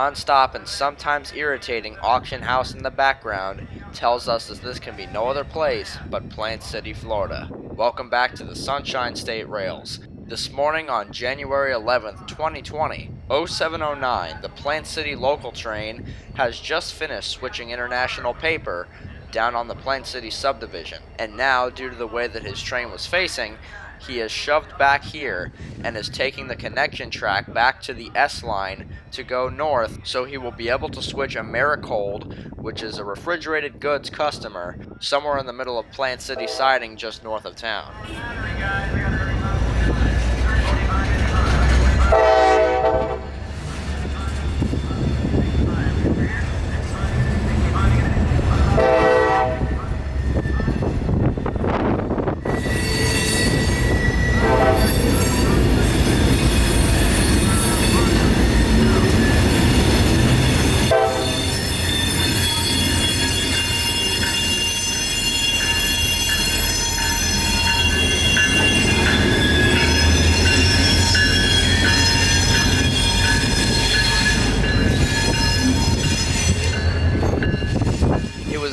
non-stop and sometimes irritating auction house in the background tells us that this can be no other place but Plant City, Florida. Welcome back to the Sunshine State Rails. This morning on January 11th, 2020, 0709, the Plant City local train has just finished switching international paper down on the Plant City subdivision, and now, due to the way that his train was facing, he is shoved back here and is taking the connection track back to the S line to go north, so he will be able to switch Americold, which is a refrigerated goods customer, somewhere in the middle of Plant City siding just north of town.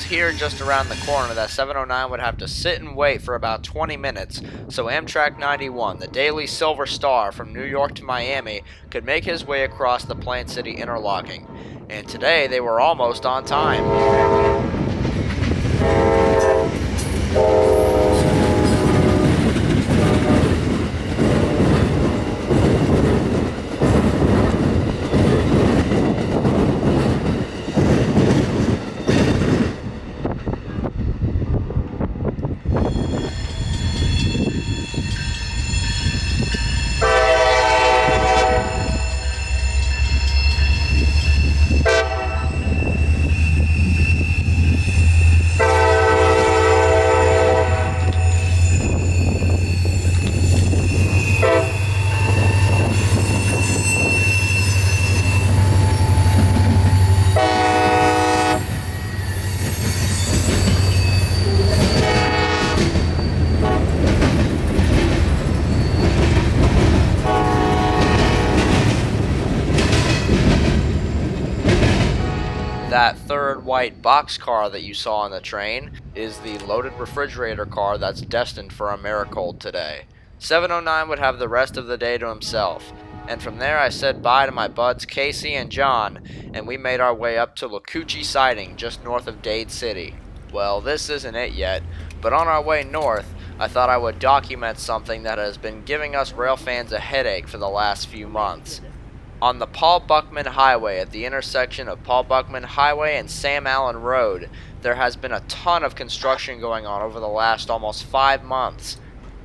Here just around the corner that 709 would have to sit and wait for about 20 minutes so Amtrak 91, the daily Silver Star from New York to Miami, could make his way across the Plant City interlocking. And today they were almost on time. That third white boxcar that you saw on the train is the loaded refrigerator car that's destined for Americold today. 709 would have the rest of the day to himself, and from there I said bye to my buds Casey and John, and we made our way up to Lakuchi siding just north of Dade City. Well, this isn't it yet, but on our way north, I thought I would document something that has been giving us rail fans a headache for the last few months. On the Paul Buckman Highway at the intersection of Paul Buckman Highway and Sam Allen Road, there has been a ton of construction going on over the last almost 5 months.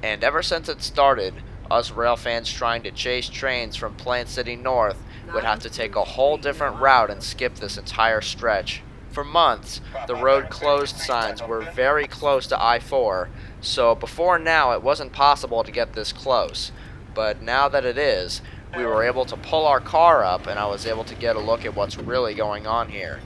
And ever since it started, us rail fans trying to chase trains from Plant City north would have to take a whole different route and skip this entire stretch. For months, the road closed signs were very close to I-4, so before now it wasn't possible to get this close. But now that it is, we were able to pull our car up and I was able to get a look at what's really going on here.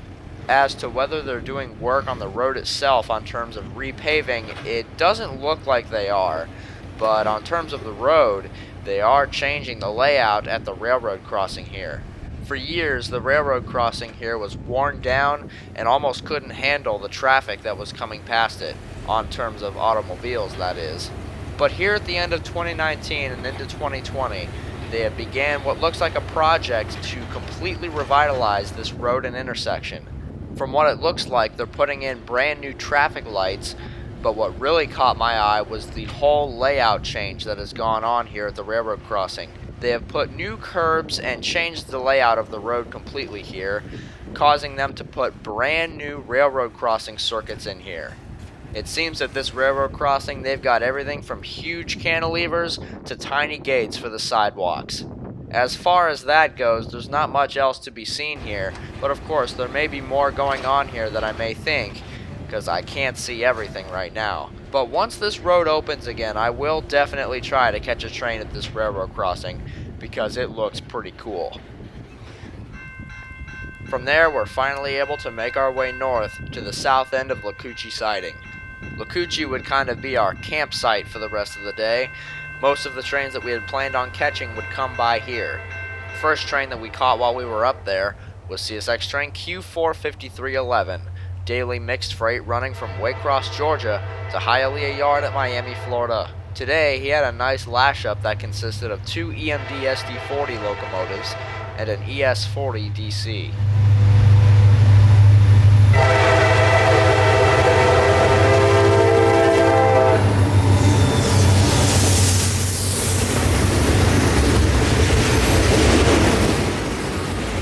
As to whether they're doing work on the road itself on terms of repaving, it doesn't look like they are, but on terms of the road, they are changing the layout at the railroad crossing here. For years, the railroad crossing here was worn down and almost couldn't handle the traffic that was coming past it, on terms of automobiles that is. But here at the end of 2019 and into 2020, they have began what looks like a project to completely revitalize this road and intersection. From what it looks like, they're putting in brand new traffic lights, but what really caught my eye was the whole layout change that has gone on here at the railroad crossing. They have put new curbs and changed the layout of the road completely here, causing them to put brand new railroad crossing circuits in here. It seems that this railroad crossing, they've got everything from huge cantilevers to tiny gates for the sidewalks. As far as that goes, there's not much else to be seen here, but of course there may be more going on here that I may think, because I can't see everything right now. But once this road opens again, I will definitely try to catch a train at this railroad crossing, because it looks pretty cool. From there, we're finally able to make our way north to the south end of Lakuchi siding. Lakuchi would kind of be our campsite for the rest of the day. Most of the trains that we had planned on catching would come by here. The first train that we caught while we were up there was CSX train Q45311, daily mixed freight running from Waycross, Georgia to Hialeah Yard at Miami, Florida. Today, he had a nice lash-up that consisted of two EMD SD40 locomotives and an ES40 DC.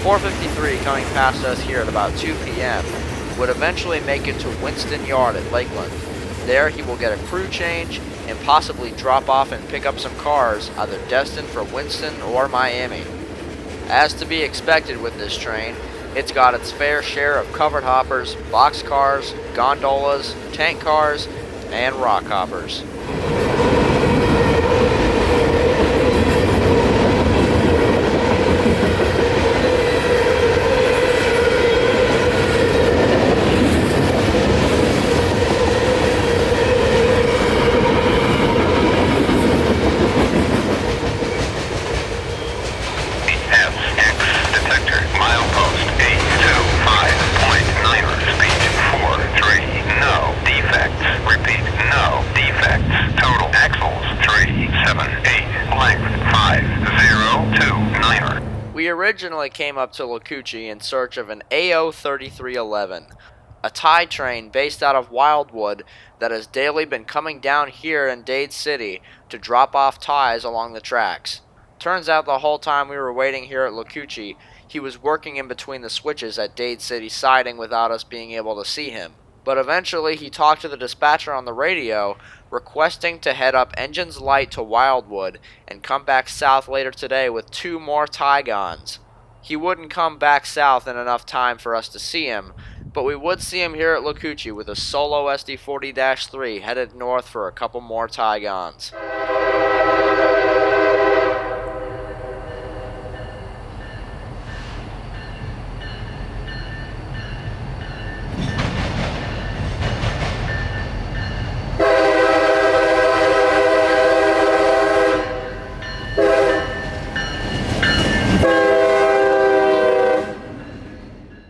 .453 coming past us here at about 2 p.m. would eventually make it to Winston Yard at Lakeland. There he will get a crew change and possibly drop off and pick up some cars either destined for Winston or Miami. As to be expected with this train, it's got its fair share of covered hoppers, box cars, gondolas, tank cars, and rock hoppers. We originally came up to Locucci in search of an AO3311, a tie train based out of Wildwood that has daily been coming down here in Dade City to drop off ties along the tracks. Turns out the whole time we were waiting here at Locucci, he was working in between the switches at Dade City siding without us being able to see him. But eventually he talked to the dispatcher on the radio, requesting to head up Engines Light to Wildwood and come back south later today with two more Tigons. He wouldn't come back south in enough time for us to see him, but we would see him here at Locucci with a solo SD40-3 headed north for a couple more Tigons.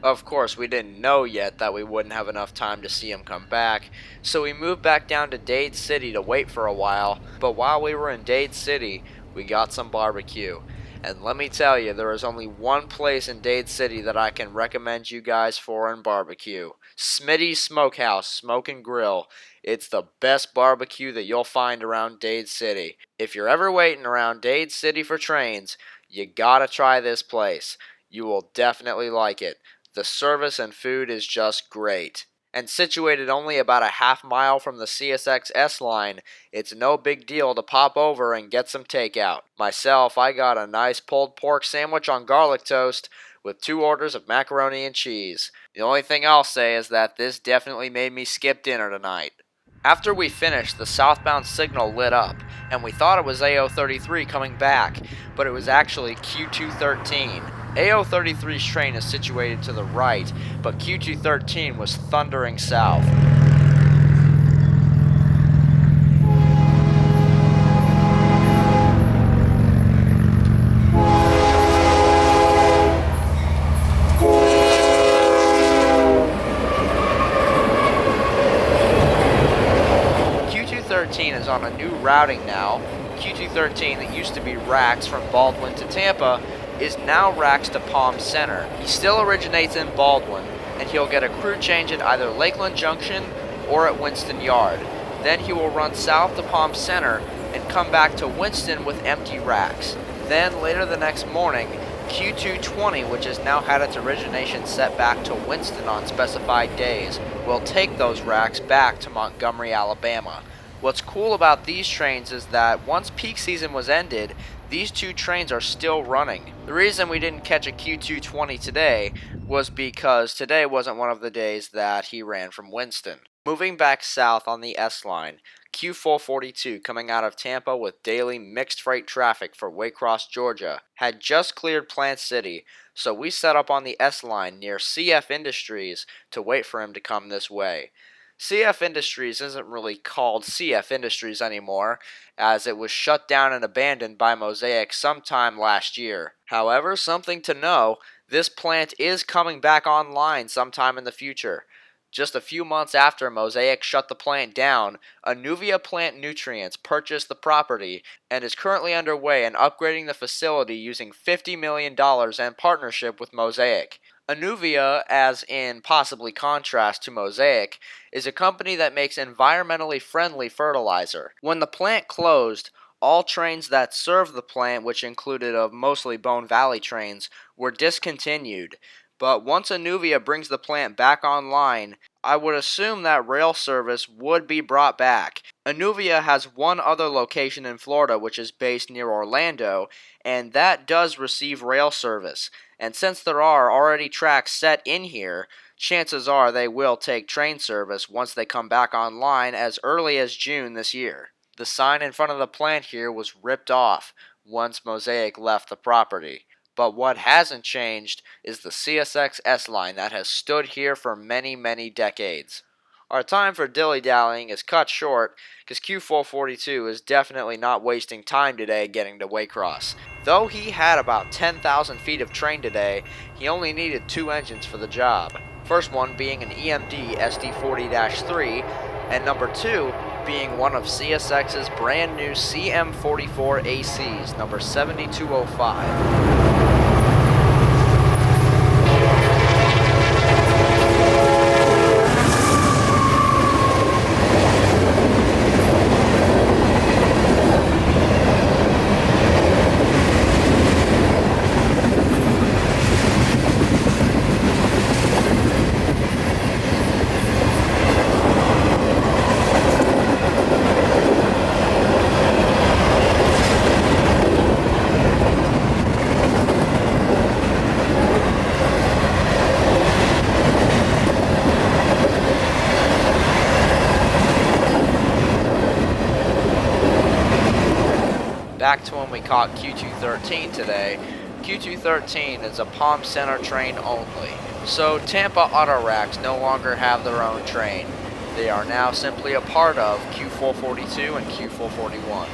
Of course, we didn't know yet that we wouldn't have enough time to see him come back, so we moved back down to Dade City to wait for a while, but while we were in Dade City, we got some barbecue. And let me tell you, there is only one place in Dade City that I can recommend you guys for in barbecue. Smitty Smokehouse Smoke and Grill. It's the best barbecue that you'll find around Dade City. If you're ever waiting around Dade City for trains, you gotta try this place. You will definitely like it. The service and food is just great. And situated only about a half mile from the CSX S line, it's no big deal to pop over and get some takeout. Myself, I got a nice pulled pork sandwich on garlic toast with 2 orders of macaroni and cheese. The only thing I'll say is that this definitely made me skip dinner tonight. After we finished, the southbound signal lit up, and we thought it was AO33 coming back, but it was actually Q213. AO33's train is situated to the right, but Q213 was thundering south. Q213 is on a new routing now. Q213 that used to be racks from Baldwin to Tampa is now racks to Palm Center. He still originates in Baldwin, and he'll get a crew change at either Lakeland Junction or at Winston Yard. Then he will run south to Palm Center and come back to Winston with empty racks. Then later the next morning, Q220, which has now had its origination set back to Winston on specified days, will take those racks back to Montgomery, Alabama. What's cool about these trains is that once peak season was ended, these 2 trains are still running. The reason we didn't catch a Q220 today was because today wasn't one of the days that he ran from Winston. Moving back south on the S line, Q442 coming out of Tampa with daily mixed freight traffic for Waycross, Georgia, had just cleared Plant City, so we set up on the S line near CF Industries to wait for him to come this way. CF Industries isn't really called CF Industries anymore, as it was shut down and abandoned by Mosaic sometime last year. However, something to know, This plant is coming back online sometime in the future. Just a few months after Mosaic shut the plant down, Anuvia Plant Nutrients purchased the property and is currently underway in upgrading the facility using $50 million in partnership with Mosaic. Anuvia, as in possibly contrast to Mosaic, is a company that makes environmentally friendly fertilizer. When the plant closed, all trains that served the plant, which included of mostly Bone Valley trains, were discontinued. But once Anuvia brings the plant back online, I would assume that rail service would be brought back. Anuvia has one other location in Florida which is based near Orlando, and that does receive rail service. And since there are already tracks set in here, chances are they will take train service once they come back online as early as June this year. The sign in front of the plant here was ripped off once Mosaic left the property. But what hasn't changed is the CSX S-line that has stood here for many, many decades. Our time for dilly-dallying is cut short because Q442 is definitely not wasting time today getting to Waycross. Though he had about 10,000 feet of train today, he only needed 2 engines for the job. First one being an EMD SD40-3, and number 2 being one of CSX's brand new CM44 ACs, number 7205. Back to when we caught Q213 today. Q213 is a Palm Center train only, so Tampa Auto Racks no longer have their own train. They are now simply a part of Q442 and Q441.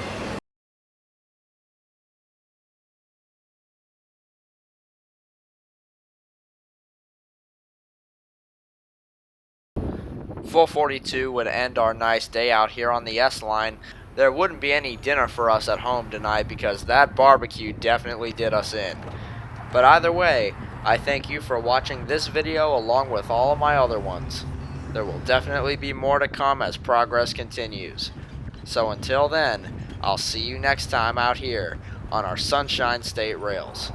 Q442 would end our nice day out here on the S-line. There wouldn't be any dinner for us at home tonight because that barbecue definitely did us in. But either way, I thank you for watching this video along with all of my other ones. There will definitely be more to come as progress continues. So until then, I'll see you next time out here on our Sunshine State Rails.